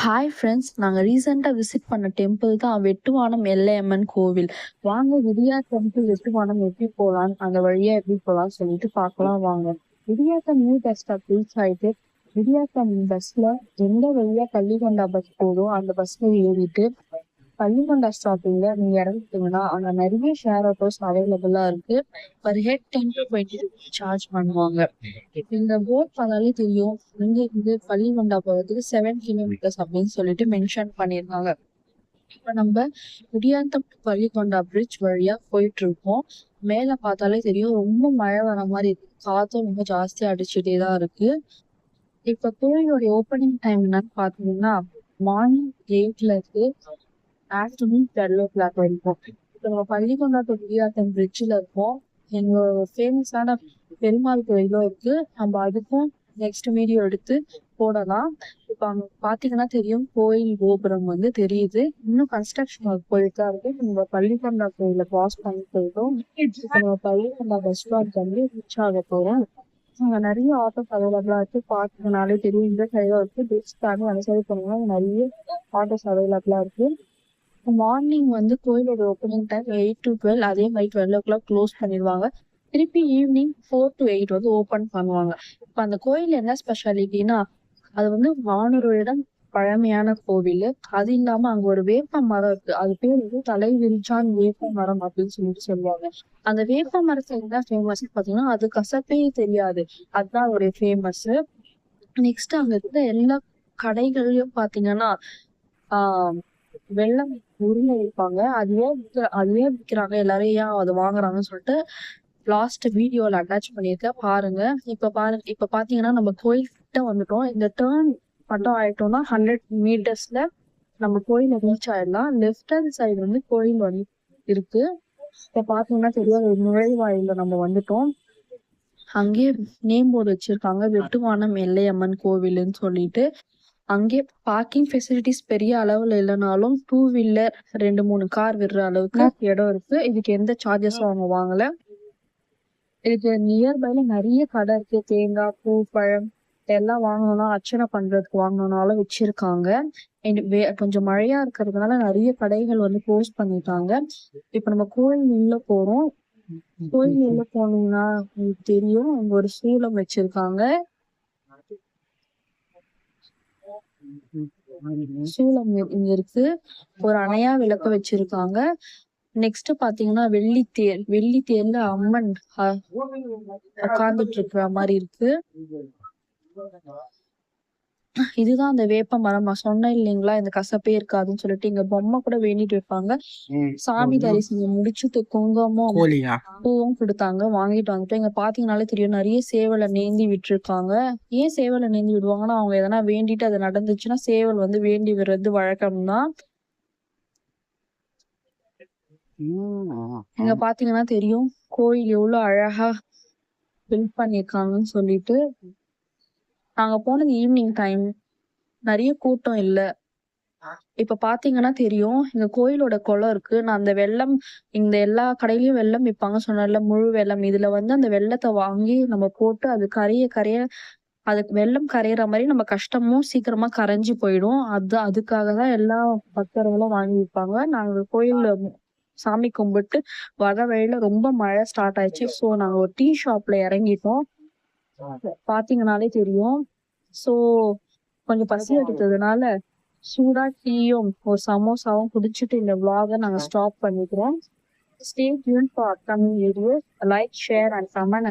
Hi friends, நாங்கள் ரீசெண்டாக visit பண்ண டெம்பிள் தான் வெட்டுவானம் எல்லையம்மன் கோவில். வாங்க விடியாத்தம் டு வெட்டுவானம் எப்படி போகலாம், அந்த வழியாக எப்படி போகலாம்னு சொல்லிட்டு பார்க்கலாம் வாங்க. விடியாத்தம் நியூ பஸ் ஸ்டாப் ரீச் ஆகிட்டு விடியாத்தம் பஸ்ஸில் எந்த வழியாக பள்ளிகொண்டா பஸ் போதும் அந்த பஸ்ஸில் ஏறிட்டு பள்ளிகொண்டா ஸ்டாப்பிங்ல நீங்க இறங்கிட்டீங்கன்னா அங்க நிறைய ஷேர் ஆட்டோஸ் அவைலபிளா இருக்கு. Per head 10 to 20 rupees charge பண்ணுவாங்க. இந்த போர்ட் பார்த்தாலே தெரியும், இங்க இருந்து பள்ளிகொண்டா போகிறதுக்கு 7 kilometers அப்படின்னு சொல்லிட்டு மென்ஷன் பண்ணியிருக்காங்க. இப்ப நம்ம விடியாத்தம் பள்ளிகொண்டா பிரிட்ஜ் வழியா போயிட்டு இருக்கோம். மேல பார்த்தாலே தெரியும், ரொம்ப மழை வர மாதிரி இருக்கு. காத்தும் ரொம்ப ஜாஸ்தியா அடிச்சுட்டே தான் இருக்கு. இப்ப கோயிலோட ஓப்பனிங் டைம் என்னன்னு பாத்தீங்கன்னா மார்னிங் 8 இருக்கு ஆஃப்டர்நூன் 12 வரைக்கும். இப்போ நம்ம பள்ளிகொண்டா டு விடியாத்தம் பிரிட்ஜில் இருக்கோம். எங்களோட ஃபேமஸான பெருமாள் கோயிலும் இருக்கு. நம்ம அதுக்கும் நெக்ஸ்ட் வீடியோ எடுத்து போடலாம். இப்போ அங்க பாத்தீங்கன்னா தெரியும், கோயில் கோபுரம் வந்து தெரியுது. இன்னும் கன்ஸ்ட்ரக்ஷன் ஒர்க் போயிட்டு தான் இருக்கு. நம்ம பள்ளிகொண்டா கோயில கிராஸ் பண்ணி போயிட்டோம். இப்போ நம்ம பள்ளிகொண்டா பஸ் ஸ்டாண்ட் வந்து ரீச் ஆக போறோம். அங்க நிறைய ஆட்டோஸ் அவைலபிளா இருக்கு. பார்த்தீங்கனாலே தெரியும், இந்த சைடும் இருக்கு, பெஸ்ட்டாக அந்த சைடு போனீங்கன்னா நிறைய ஆட்டோஸ் அவைலபிளா இருக்கு. மார்னிங் வந்து கோயிலோட ஓப்பனிங் டைம் 8 to 12, அதே மாதிரி 12 o'clock க்ளோஸ் பண்ணிடுவாங்க. திருப்பி ஈவினிங் 4 to 8 வந்து ஓப்பன் பண்ணுவாங்க. இப்போ அந்த கோயில் என்ன ஸ்பெஷாலிட்டினா, அது வந்து 400 வருடம் பழமையான கோவில். அது இல்லாம அங்க ஒரு வேப்ப மரம் இருக்கு. அது பேர் வந்து தலை விரிச்சான் வேப்ப மரம் அப்படின்னு சொல்லிட்டு சொல்லுவாங்க. அந்த வேப்ப மரத்துல என்ன ஃபேமஸ் பாத்தீங்கன்னா, அது கசப்பே தெரியாது. அதுதான் அதோடைய ஃபேமஸ். நெக்ஸ்ட் அங்க இருக்க எல்லா கடைகள்லயும் பாத்தீங்கன்னா ஆஹ் வெள்ளம் உருளை வைப்பாங்க. அதுவே விற்கிறாங்க, எல்லாரும் ஏன் அதை வாங்குறாங்கன்னு சொல்லிட்டு லாஸ்ட் வீடியோல அட்டாச் பண்ணியிருக்கேன், பாருங்க. இப்ப பாத்தீங்கன்னா நம்ம கோயில் கிட்ட வந்துட்டோம். இந்த டேர்ன் மட்டும் ஆயிட்டோம்னா 100 meters நம்ம கோயில ரீச் ஆயிடலாம். லெஃப்ட் ஹேண்ட் சைடு வந்து கோயில் வந்து இருக்கு. இப்ப பாத்தீங்கன்னா தெரியும், நுழைவாயில நம்ம வந்துட்டோம். அங்கே நேம் போர்டு வச்சிருக்காங்க, வெட்டுவானம் எல்லையம்மன் கோவில்னு சொல்லிட்டு. அங்கே பார்க்கிங் ஃபெசிலிட்டிஸ் பெரிய அளவுல இல்லைனாலும் 2 வீலர் 2-3 கார் விடுற அளவுக்கு இடம் இருக்கு. இதுக்கு எந்த சார்ஜஸும் அவங்க வாங்கல. இதுக்கு நியர்பைல நிறைய கடை இருக்கு. தேங்காய், பூ, பழம் எல்லாம் வாங்கணும்னா, அர்ச்சனை பண்றதுக்கு வாங்கணும்னாலும் வச்சிருக்காங்க. கொஞ்சம் மழையா இருக்கிறதுனால நிறைய கடைகள் வந்து க்ளோஸ் பண்ணிட்டாங்க. இப்ப நம்ம கோயில் உள்ள போறோம். கோயில் உள்ள போனீங்கன்னா உங்களுக்கு தெரியும், அங்க ஒரு சூலம் வச்சிருக்காங்க. சூலம் இங்க இருக்கு. ஒரு அணையா விளக்கு வச்சிருக்காங்க. நெக்ஸ்ட் பாத்தீங்கன்னா வெள்ளி தேர்ல அம்மன் உட்கார்ந்துட்டு இருக்கிற மாதிரி இருக்கு. இதுதான் அந்த வேப்ப மரம். நான் சொன்னேன் இல்லைங்களா, இந்த கசப்பே இருக்காதுன்னு சொல்லிட்டு. இங்க பொம்மை கூட வேண்டிட்டு வைப்பாங்க. சாமி தரிசனம் முடிச்சுட்டு குங்குமம் பூவும் கொடுத்தாங்க, வாங்கிட்டு வந்துட்டு. இங்க பாத்தீங்கன்னாலே தெரியும், நிறைய சேவலை நேந்தி விட்டுருக்காங்க. ஏன் சேவலை நேந்தி விடுவாங்கன்னா, அவங்க எதனா வேண்டிட்டு அது நடந்துச்சுன்னா சேவல் வந்து வேண்டி விடுறது வழக்கம்தான். இங்க பாத்தீங்கன்னா தெரியும், கோயில் எவ்வளவு அழகா பில்ட் பண்ணிருக்காங்கன்னு சொல்லிட்டு. நாங்க போனது ஈவினிங் டைம், நிறைய கூட்டம் இல்ல. இப்ப பாத்தீங்கன்னா தெரியும், இந்த கோயிலோட குளம் இருக்கு. நான் அந்த வெள்ளம், இந்த எல்லா கடையிலயும் வெள்ளம் விற்பாங்க சொன்னால, முழு வெள்ளம். இதுல வந்து அந்த வெள்ளத்தை வாங்கி நம்ம போட்டு அது கரைய அதுக்கு வெள்ளம் கரையிற மாதிரி நம்ம கஷ்டமும் சீக்கிரமா கரைஞ்சு போயிடும். அதுக்காக தான் எல்லா பக்தர்களும் வாங்கி விற்பாங்க. நாங்க கோயில்ல சாமி கும்பிட்டு வர வழியில ரொம்ப மழை ஸ்டார்ட் ஆயிடுச்சு. ஸோ நாங்க ஒரு டீ ஷாப்ல இறங்கிட்டோம். பாத்தீங்கன்னாலே தெரியும். ஸோ கொஞ்சம் பசி எடுத்ததுனால சூடா டீயும் ஒரு சமோசாவும் குடிச்சிட்டு இந்த vlog-அ நாங்க ஸ்டாப் பண்ணிக்கிறோம். Stay tuned for upcoming videos. Like, share and comment.